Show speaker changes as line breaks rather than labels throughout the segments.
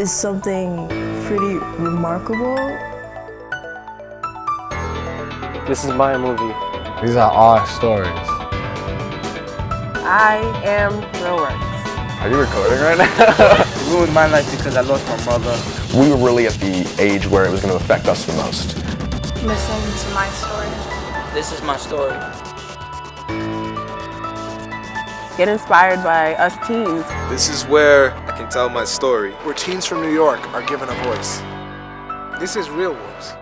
is something pretty remarkable.
This is my movie.
These are our stories.
I am Real.
Are you recording right now?
It ruined my life because I lost my mother.
We were really at the age where it was going to affect us the most.
Listen to my story.
This is my story.
Get inspired by us teens.
This is where I can tell my story. Where teens from New York are given a voice. This is Real Works.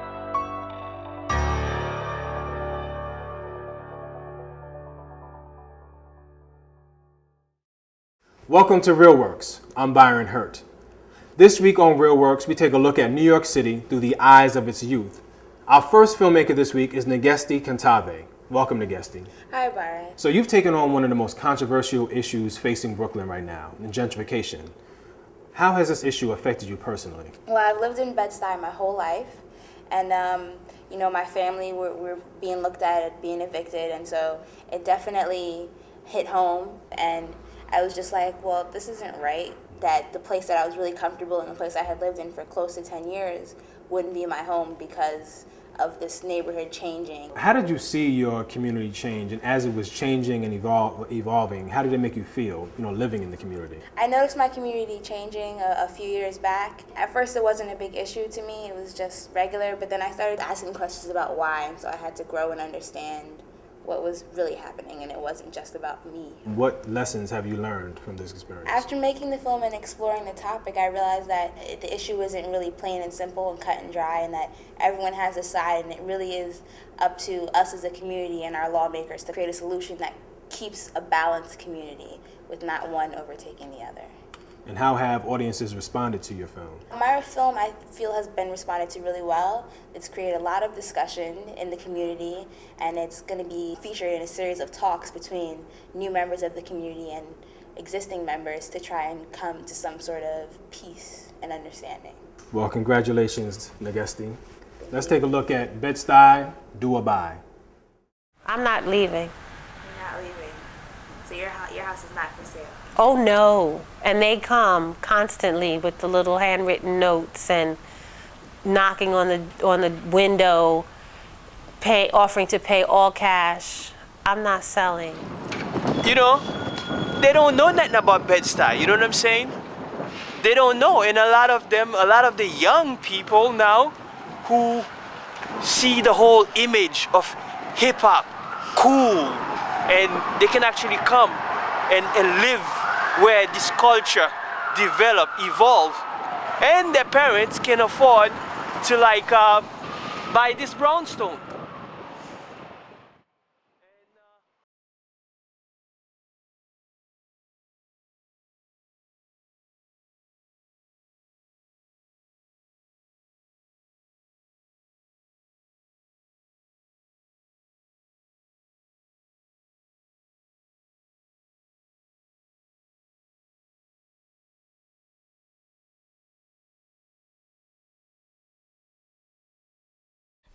Welcome to Real Works. I'm Byron Hurt. This week on Real Works, we take a look at New York City through the eyes of its youth. Our first filmmaker this week is Nagesti Contave. Welcome, Nagesti.
Hi, Byron.
So you've taken on one of the most controversial issues facing Brooklyn right now, gentrification. How has this issue affected you personally?
Well, I've lived in Bed-Stuy my whole life, and my family were being looked at being evicted, and so it definitely hit home, and I was just like, well, this isn't right, that the place that I was really comfortable in, the place I had lived in for close to 10 years, wouldn't be my home because of this neighborhood changing.
How did you see your community change, and as it was changing and evolving, how did it make you feel, living in the community?
I noticed my community changing a few years back. At first it wasn't a big issue to me, it was just regular, but then I started asking questions about why, and so I had to grow and understand what was really happening, and it wasn't just about me.
What lessons have you learned from this experience?
After making the film and exploring the topic, I realized that the issue isn't really plain and simple and cut and dry, and that everyone has a side, and it really is up to us as a community and our lawmakers to create a solution that keeps a balanced community with not one overtaking the other.
And how have audiences responded to your film?
My film, I feel, has been responded to really well. It's created a lot of discussion in the community, and it's going to be featured in a series of talks between new members of the community and existing members to try and come to some sort of peace and understanding.
Well, congratulations, Nagesti. Let's take a look at Bed-Stuy, Do or Buy.
I'm not leaving.
You're not leaving. So your house is not for sale.
Oh no. And they come constantly with the little handwritten notes and knocking on the window, offering to pay all cash. I'm not selling.
They don't know nothing about Bed-Stuy, you know what I'm saying? They don't know, and a lot of the young people now who see the whole image of hip-hop, cool, and they can actually come and live where this culture develop, evolve, and their parents can afford to buy this brownstone.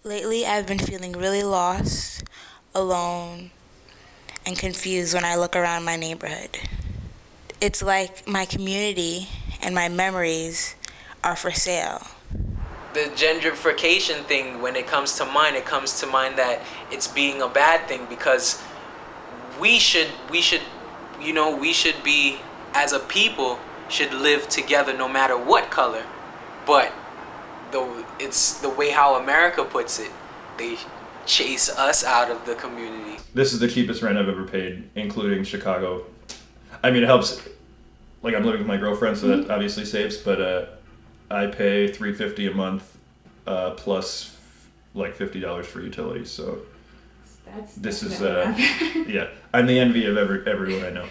Lately, I've been feeling really lost, alone, and confused when I look around my neighborhood. It's like my community and my memories are for sale.
The gentrification thing, when it comes to mind that it's being a bad thing, because we should be, as a people, should live together no matter what color, but it's the way how America puts it. They chase us out of the community.
This is the cheapest rent I've ever paid, including Chicago. I mean, it helps. Like, I'm living with my girlfriend, so that obviously saves. But I pay $350 a month plus like $50 for utilities. So this is yeah. I'm the envy of everyone I know.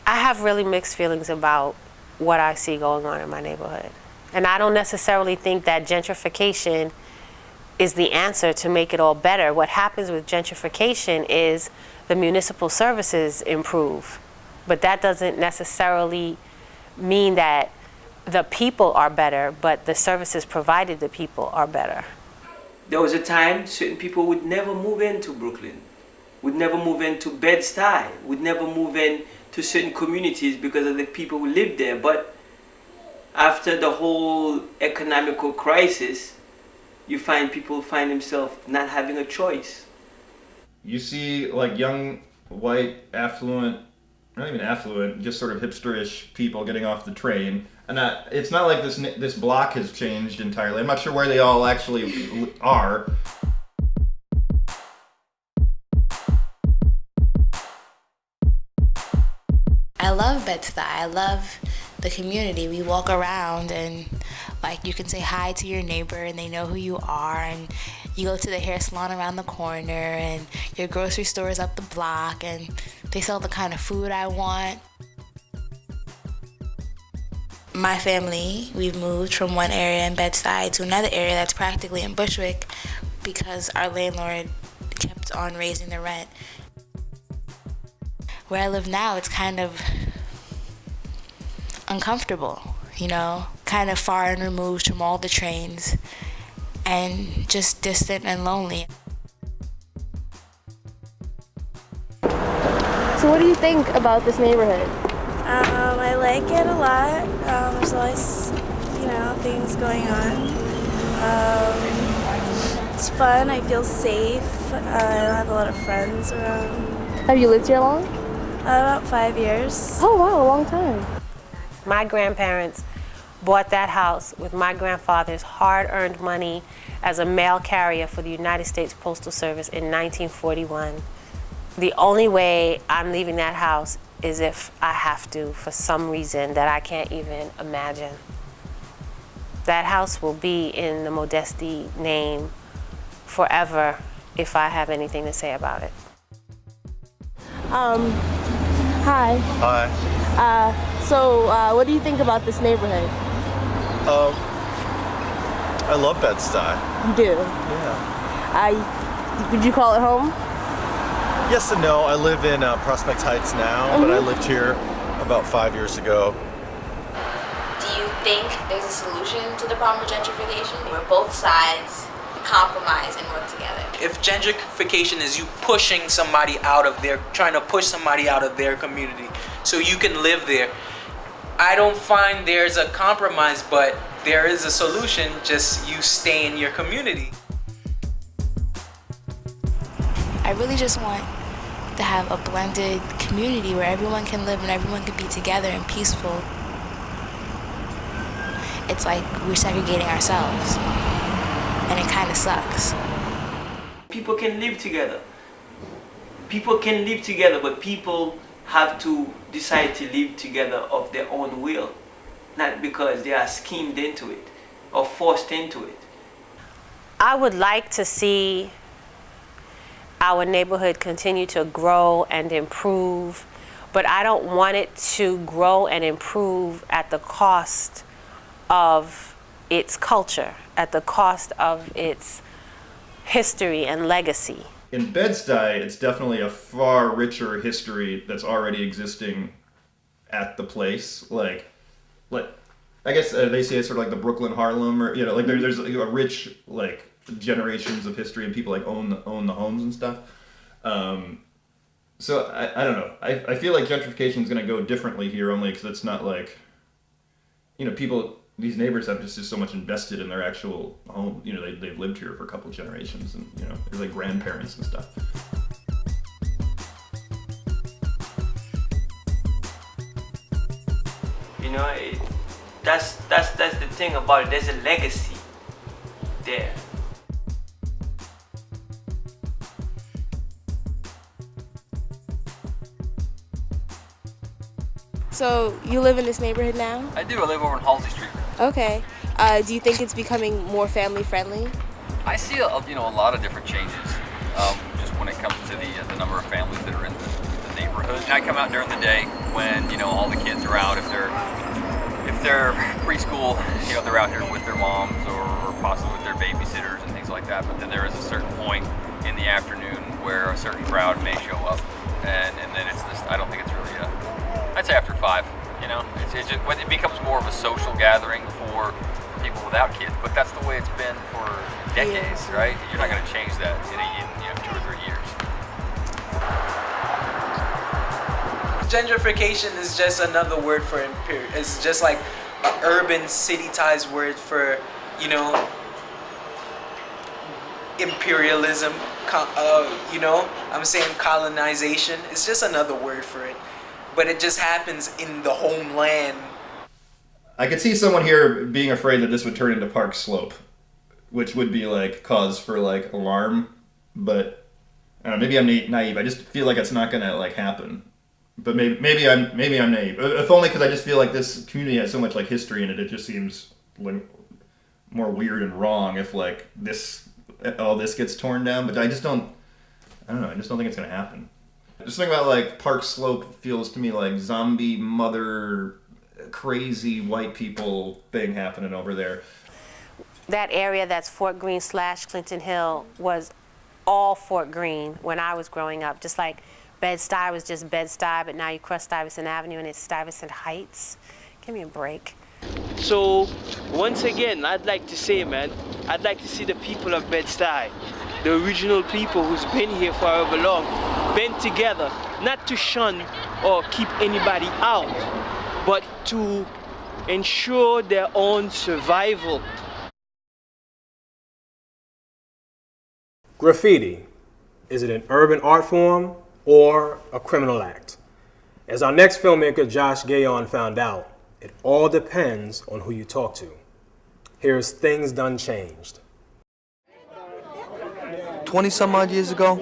I have really mixed feelings about what I see going on in my neighborhood. And I don't necessarily think that gentrification is the answer to make it all better. What happens with gentrification is the municipal services improve, but that doesn't necessarily mean that the people are better, but the services provided to people are better.
There was a time certain people would never move into Brooklyn, would never move into Bed-Stuy, would never move in to certain communities because of the people who lived there. But after the whole economical crisis, you find people find themselves not having a choice.
You see like young, white, affluent, not even affluent, just sort of hipsterish people getting off the train. And it's not like this block has changed entirely. I'm not sure where they all actually are.
I love Bed-Stuy. I love the community. We walk around and like you can say hi to your neighbor and they know who you are, and you go to the hair salon around the corner and your grocery store is up the block and they sell the kind of food I want. My family, we've moved from one area in Bed-Stuy to another area that's practically in Bushwick because our landlord kept on raising the rent. Where I live now, it's kind of uncomfortable, you know, kind of far and removed from all the trains and just distant and lonely.
So what do you think about this neighborhood?
I like it a lot. There's always, things going on. It's fun. I feel safe. I have a lot of friends around.
Have you lived here long?
About 5 years.
Oh wow, a long time.
My grandparents bought that house with my grandfather's hard-earned money as a mail carrier for the United States Postal Service in 1941. The only way I'm leaving that house is if I have to for some reason that I can't even imagine. That house will be in the Nagesti name forever if I have anything to say about it.
Hi.
Hi.
So what do you think about this neighborhood?
I love Bed-Stuy.
You do?
Yeah.
Would you call it home?
Yes and no. I live in Prospect Heights now, but I lived here about 5 years ago.
Do you think there's a solution to the problem of gentrification where both sides compromise and work together?
If gentrification is you pushing somebody out of their, trying to push somebody out of their community so you can live there, I don't find there's a compromise, but there is a solution, just you stay in your community.
I really just want to have a blended community where everyone can live and everyone can be together and peaceful. It's like we're segregating ourselves, and it kind of sucks.
People can live together. People can live together, but people have to decide to live together of their own will, not because they are schemed into it or forced into it.
I would like to see our neighborhood continue to grow and improve, but I don't want it to grow and improve at the cost of its culture, at the cost of its history and legacy.
In Bed-Stuy, it's definitely a far richer history that's already existing at the place. Like I guess they say it's sort of like the Brooklyn Harlem, or like there's a rich generations of history and people own the homes and stuff. So I don't know. I feel like gentrification is going to go differently here, only because it's not people. These neighbors have just so much invested in their actual home. They've lived here for a couple of generations, and they're like grandparents and stuff.
That's the thing about it. There's a legacy there.
So you live in this neighborhood now?
I do. I live over in Halsey Street.
Okay. Do you think it's becoming more family friendly?
I see a lot of different changes. Just when it comes to the number of families that are in the neighborhood. I come out during the day when all the kids are out. If they're preschool, they're out here with their moms or possibly with their babysitters and things like that. But then there is a certain point in the afternoon where a certain crowd may show up, and then it's this. I don't think it's really I'd say after 5. It's just when it becomes more of a social gathering for people without kids. But that's the way it's been for decades, right? You're not going to change that in 2 or 3 years.
Gentrification is just another word for imperial. It's just like urban city-tized word for, you know, imperialism. You know, I'm saying colonization. It's just another word for it, but it just happens in the homeland.
I could see someone here being afraid that this would turn into Park Slope, which would be like cause for like alarm, but I don't know, maybe I'm naive. I just feel like it's not gonna like happen. But maybe I'm naive. If only because I just feel like this community has so much like history in it. It just seems like more weird and wrong if like all this gets torn down. But I just don't know. I just don't think it's gonna happen. Just thinking about like Park Slope feels to me like zombie mother, crazy white people thing happening over there.
That area that's Fort Greene / Clinton Hill was all Fort Greene when I was growing up. Just like Bed-Stuy was just Bed-Stuy, but now you cross Stuyvesant Avenue and it's Stuyvesant Heights. Give me a break.
So, once again, I'd like to say, man, I'd like to see the people of Bed-Stuy, the original people who's been here for however long, band together, not to shun or keep anybody out, but to ensure their own survival.
Graffiti, is it an urban art form or a criminal act? As our next filmmaker, Josh Gaon, found out, it all depends on who you talk to. Here's Things Done Changed.
20 some odd years ago,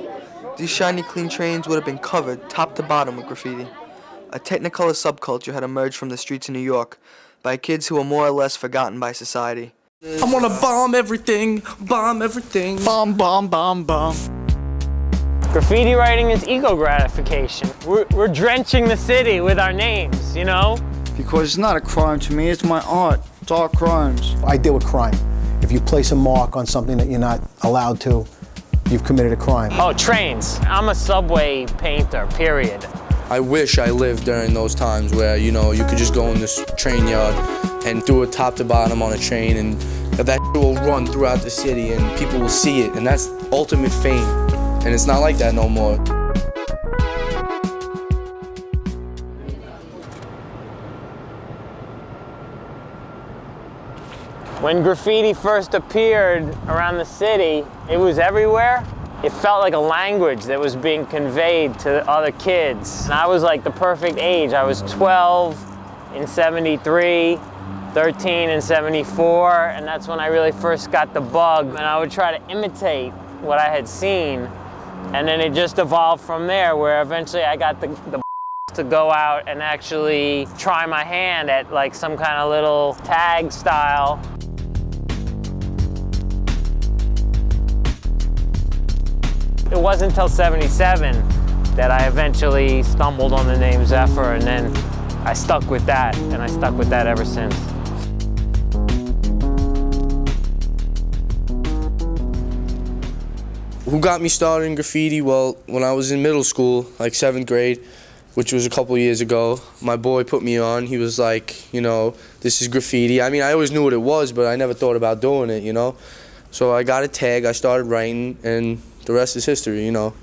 these shiny clean trains would have been covered top to bottom with graffiti. A technicolor subculture had emerged from the streets of New York by kids who were more or less forgotten by society.
I wanna bomb everything, bomb, bomb, bomb.
Graffiti writing is ego gratification. We're drenching the city with our names, you know?
Because it's not a crime to me, it's my art. It's all crimes.
I deal with crime. If you place a mark on something that you're not allowed to, you've committed a crime.
Oh, trains. I'm a subway painter, period.
I wish I lived during those times where, you know, you could just go in this train yard and do it top to bottom on a train, and that will run throughout the city and people will see it, and that's ultimate fame. And it's not like that no more.
When graffiti first appeared around the city, it was everywhere. It felt like a language that was being conveyed to other kids. And I was like the perfect age. I was 12 in 73, 13 in 74, and that's when I really first got the bug. And I would try to imitate what I had seen, and then it just evolved from there, where eventually I got the to go out and actually try my hand at like some kind of little tag style. It wasn't until 77 that I eventually stumbled on the name Zephyr, and then I stuck with that, and I stuck with that ever since.
Who got me started in graffiti? Well, when I was in middle school, like 7th grade, which was a couple years ago, my boy put me on. He was like, you know, this is graffiti. I mean, I always knew what it was, but I never thought about doing it, you know? So I got a tag, I started writing, and the rest is history, you know.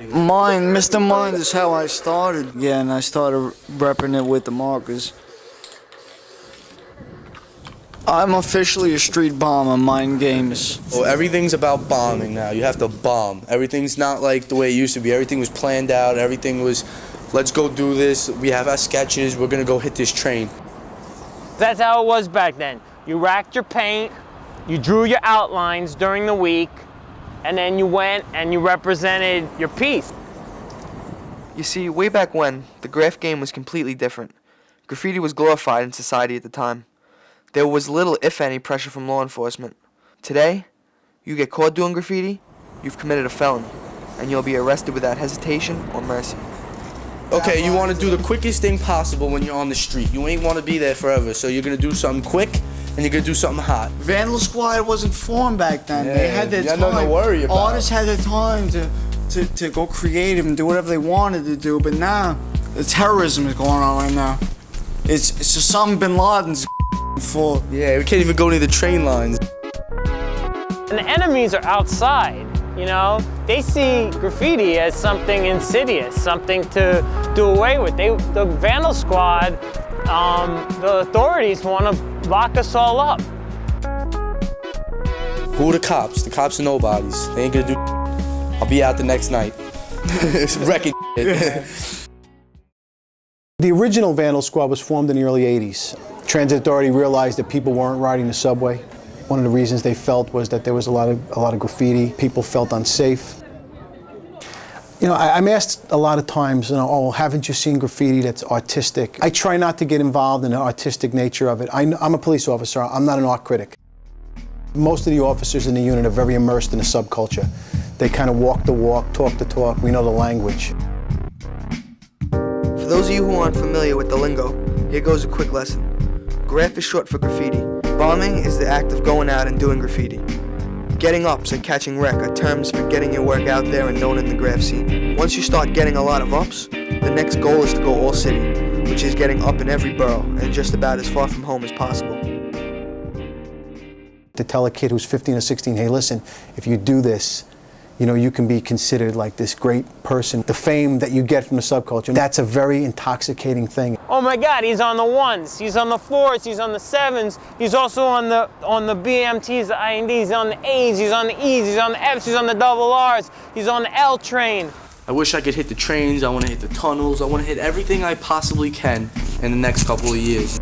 Mr. Mind is how I started. Yeah, and I started repping it with the markers. I'm officially a street bomber, mind games.
Well, everything's about bombing now. You have to bomb. Everything's not like the way it used to be. Everything was planned out. Everything was, let's go do this. We have our sketches. We're going to go hit this train.
That's how it was back then. You racked your paint, you drew your outlines during the week, and then you went and you represented your piece.
You see, way back when, the graph game was completely different. Graffiti was glorified in society at the time. There was little, if any, pressure from law enforcement. Today, you get caught doing graffiti, you've committed a felony, and you'll be arrested without hesitation or mercy.
Okay, you want to do the quickest thing possible when you're on the street. You ain't want to be there forever, so you're going to do something quick, and you're going to do something hot.
Vandal Squad wasn't formed back then.
Yeah,
they had their time.
nothing to worry about.
Artists had their time to go creative and do whatever they wanted to do, but now, the terrorism is going on right now. It's just Osama bin Laden's full.
Yeah, we can't even go near the train lines.
And the enemies are outside, you know? They see graffiti as something insidious, something to do away with. The Vandal Squad, the authorities want to lock us all up.
Who are the cops? The cops are nobodies. They ain't gonna do. I'll be out the next night. Wrecking it.
The original Vandal Squad was formed in the early 80s. Transit Authority realized that people weren't riding the subway. One of the reasons they felt was that there was a lot of graffiti. People felt unsafe. You know, I'm asked a lot of times, you know, oh, haven't you seen graffiti that's artistic? I try not to get involved in the artistic nature of it. I'm a police officer. I'm not an art critic. Most of the officers in the unit are very immersed in the subculture. They kind of walk the walk, talk the talk. We know the language.
For those of you who aren't familiar with the lingo, here goes a quick lesson. Graph is short for graffiti. Bombing is the act of going out and doing graffiti. Getting ups and catching wreck are terms for getting your work out there and known in the graph scene. Once you start getting a lot of ups, the next goal is to go all city, which is getting up in every borough and just about as far from home as possible.
To tell a kid who's 15 or 16, hey, listen, if you do this, you know, you can be considered like this great person. The fame that you get from the subculture, that's a very intoxicating thing.
Oh my God, he's on the 1s, he's on the 4s, he's on the 7s, he's also on the BMTs, the INDs, he's on the A's, he's on the E's, he's on the F's, he's on the double R's, he's on the L train.
I wish I could hit the trains, I want to hit the tunnels, I want to hit everything I possibly can in the next couple of years.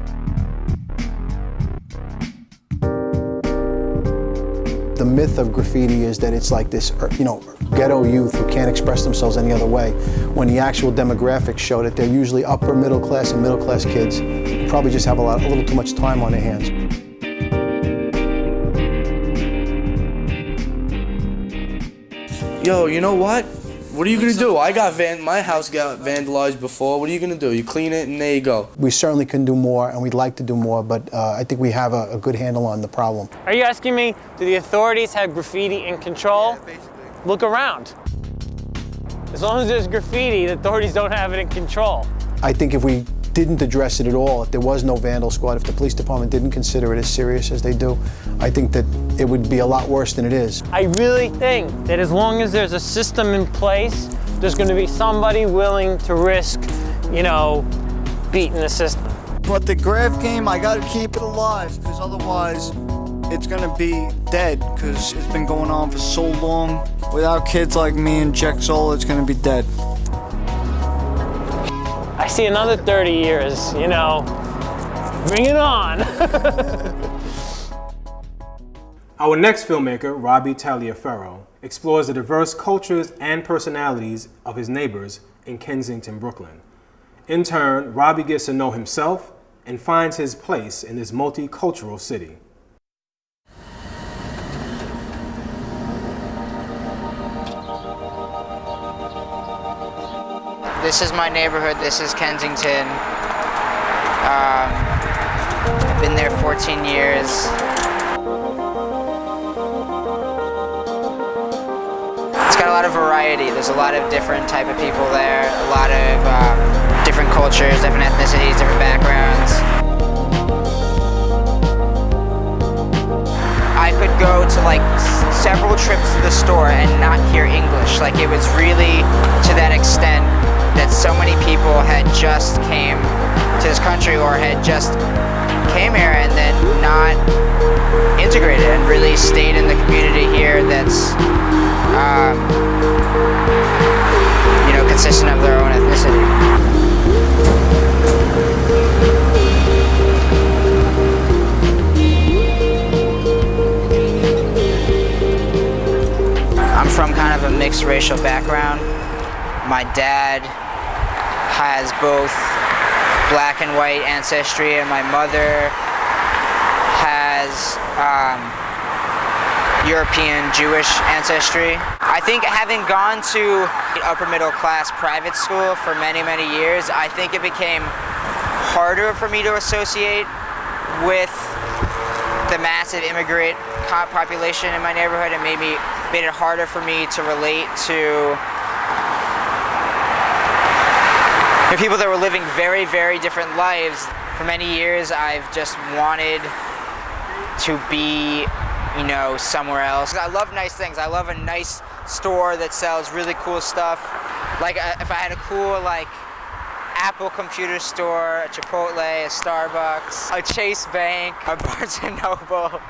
The myth of graffiti is that it's like this, you know, ghetto youth who can't express themselves any other way, when the actual demographics show that they're usually upper middle class and middle class kids who probably just have a little too much time on their hands.
Yo, you know what? What are you gonna do? My house got vandalized before. What are you gonna do? You clean it and there you go.
We certainly can do more and we'd like to do more, but I think we have a good handle on the problem.
Are you asking me, do the authorities have graffiti in control? Yeah, basically. Look around. As long as there's graffiti, the authorities don't have it in control.
I think if we didn't address it at all, if there was no Vandal Squad, if the police department didn't consider it as serious as they do, I think that it would be a lot worse than it is.
I really think that as long as there's a system in place, there's going to be somebody willing to risk, you know, beating the system.
But the graph game, I gotta keep it alive, because otherwise it's gonna be dead, because it's been going on for so long. Without kids like me and Jack Zola, it's gonna be dead.
I see another 30 years, you know, bring it on.
Our next filmmaker, Robbie Taliaferro, explores the diverse cultures and personalities of his neighbors in Kensington, Brooklyn. In turn, Robbie gets to know himself and finds his place in this multicultural city.
This is my neighborhood, this is Kensington. I've been there 14 years. It's got a lot of variety. There's a lot of different type of people there, a lot of different cultures, different ethnicities, different backgrounds. I could go to like several trips to the store and not hear English. Like it was really to that extent that so many people had just came to this country or had just came here and then not integrated and really stayed in the community here that's, you know, consistent of their own ethnicity. I'm from kind of a mixed racial background. My dad has both black and white ancestry, and my mother has European Jewish ancestry. I think having gone to upper middle class private school for many, many years, I think it became harder for me to associate with the massive immigrant population in my neighborhood, and made it harder for me to relate to people that were living very, very different lives. For many years, I've just wanted to be, you know, somewhere else. I love nice things. I love a nice store that sells really cool stuff. Like if I had a cool, like, Apple computer store, a Chipotle, a Starbucks, a Chase Bank, a Barnes & Noble.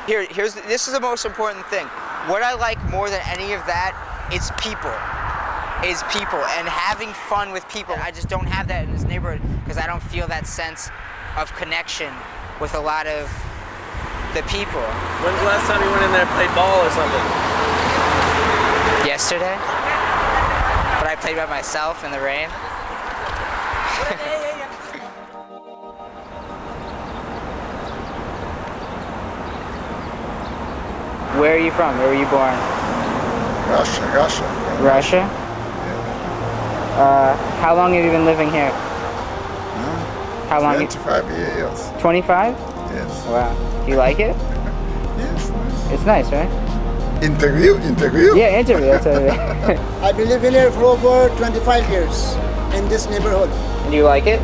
This is the most important thing. What I like more than any of that is people. And having fun with people. I just don't have that in this neighborhood because I don't feel that sense of connection with a lot of the people.
When's the last time you went in there and played ball or something?
Yesterday. But I played by myself in the rain. Where are you from? Where were you born?
Russia.
Russia? How long have you been living here? How long?
25 years.
25?
Yes.
Wow. Do you like it?
Yes.
It's nice, right?
Interview?
Yeah, interview. That's what it is.
I've been living here for over 25 years in this neighborhood.
Do you like it?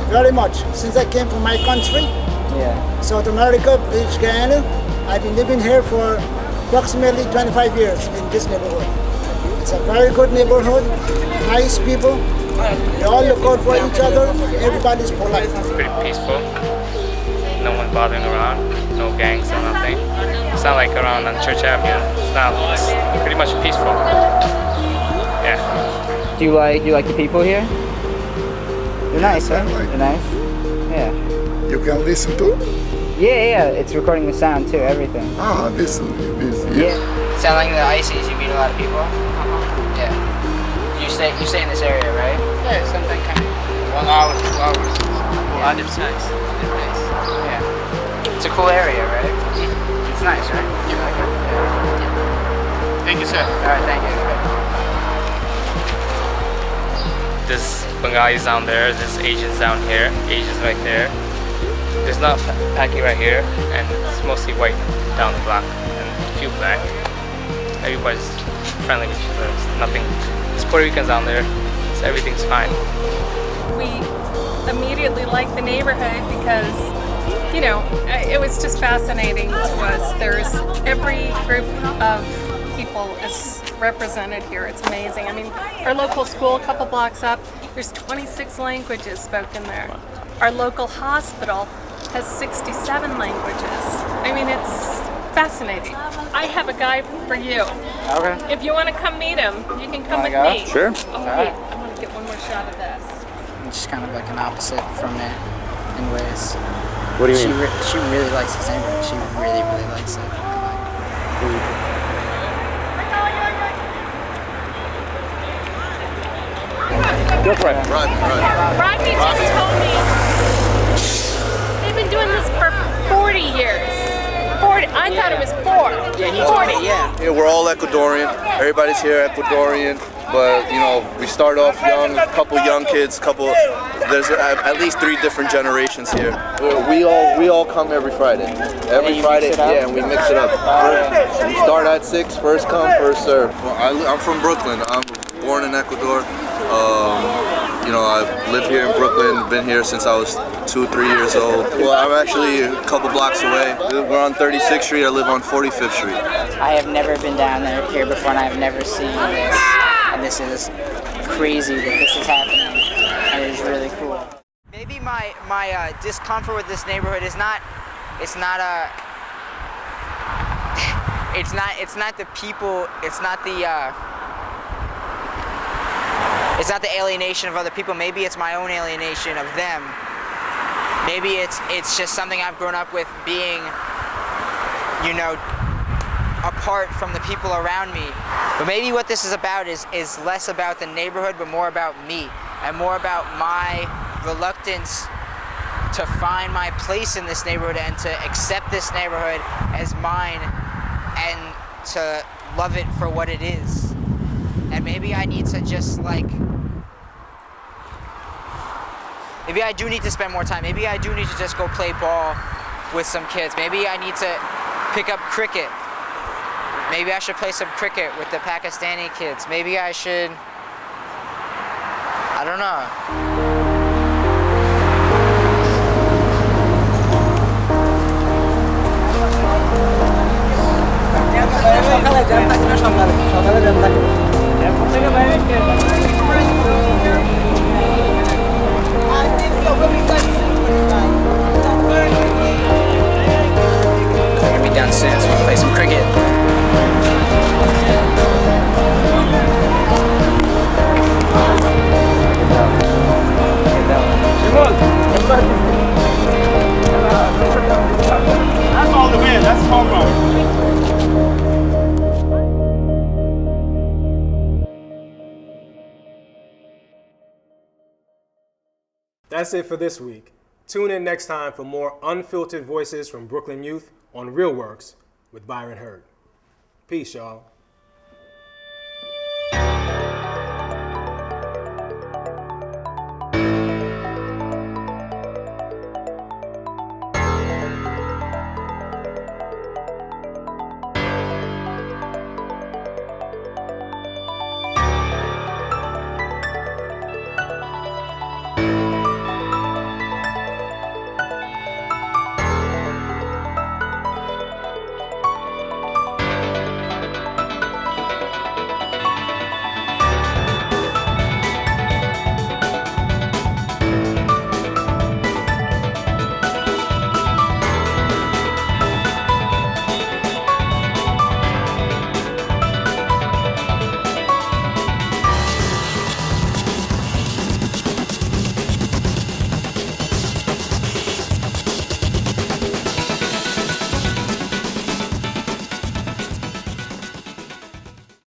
Very much. Since I came from my country, South America, British Guyana, I've been living here for approximately 25 years in this neighborhood. It's a very good neighborhood, nice people. They all look out for each other, and everybody's polite.
It's pretty peaceful. No one bothering around, no gangs or nothing. It's not like around on Church Avenue. It's pretty much peaceful. Yeah.
Do you like the people here? They're nice, right? They're nice? Yeah.
You can listen to?
Yeah. It's recording the sound too, everything.
This.
Yeah. Sound like the Ices, you meet a lot of people? Yeah. You stay in this area, right?
Yeah, something kind of 1 hour, 2 hours. Well, it's nice.
Yeah. It's a cool area, right? It's nice, right? You like it? Yeah.
Thank you, sir.
Alright, thank you.
There's Bengalis down there, there's Asians down here, Asians right there. There's not Paki right here, and it's mostly white down the block, and a few black. Everybody's friendly with each other. There's nothing. There's Puerto Ricans down there, so everything's fine.
We immediately liked the neighborhood because, you know, it was just fascinating to us. There's every group of people is represented here. It's amazing. I mean, our local school, a couple blocks up, there's 26 languages spoken there. Our local hospital has 67 languages. I mean, it's fascinating. I have a guy for you.
Okay.
If you want to come meet him, you can come with
go?
me.
Sure.
Oh, wait, I want to get one more shot of this.
It's just kind of like an opposite from it in ways.
What do you mean?
She really likes this neighborhood. She really likes it.
Go for it.
Rodney just told me they've been doing this for 40 years. 40. I thought it was 4.
Yeah,
40.
Yeah, we're all Ecuadorian. Everybody's here Ecuadorian. But, you know, we start off young, a couple young kids, there's at least 3 different generations here. We all come every Friday. Every Friday, yeah, and we mix it up. We start at 6, first come, first serve. Well, I'm from Brooklyn. I'm born in Ecuador. You know, I've lived here in Brooklyn, been here since I was 2-3 years old. Well, I'm actually a couple blocks away. We're on 36th Street, I live on 45th Street.
I have never been down here before, and I've never seen this. And this is crazy that this is happening, and it is really cool. Maybe my discomfort with this neighborhood is not the people, it's not the alienation of other people. Maybe it's my own alienation of them. Maybe it's just something I've grown up with, being, you know, apart from the people around me. But maybe what this is about is less about the neighborhood, but more about me, and more about my reluctance to find my place in this neighborhood and to accept this neighborhood as mine and to love it for what it is. And maybe I need to just maybe I do need to spend more time. Maybe I do need to just go play ball with some kids. Maybe I need to pick up cricket. Maybe I should play some cricket with the Pakistani kids. Maybe I should, I don't know.
done soon, so we can play some cricket.
That's all the win. That's home run.
That's it for this week. Tune in next time for more unfiltered voices from Brooklyn youth on Real Works with Byron Hurd. Peace, y'all.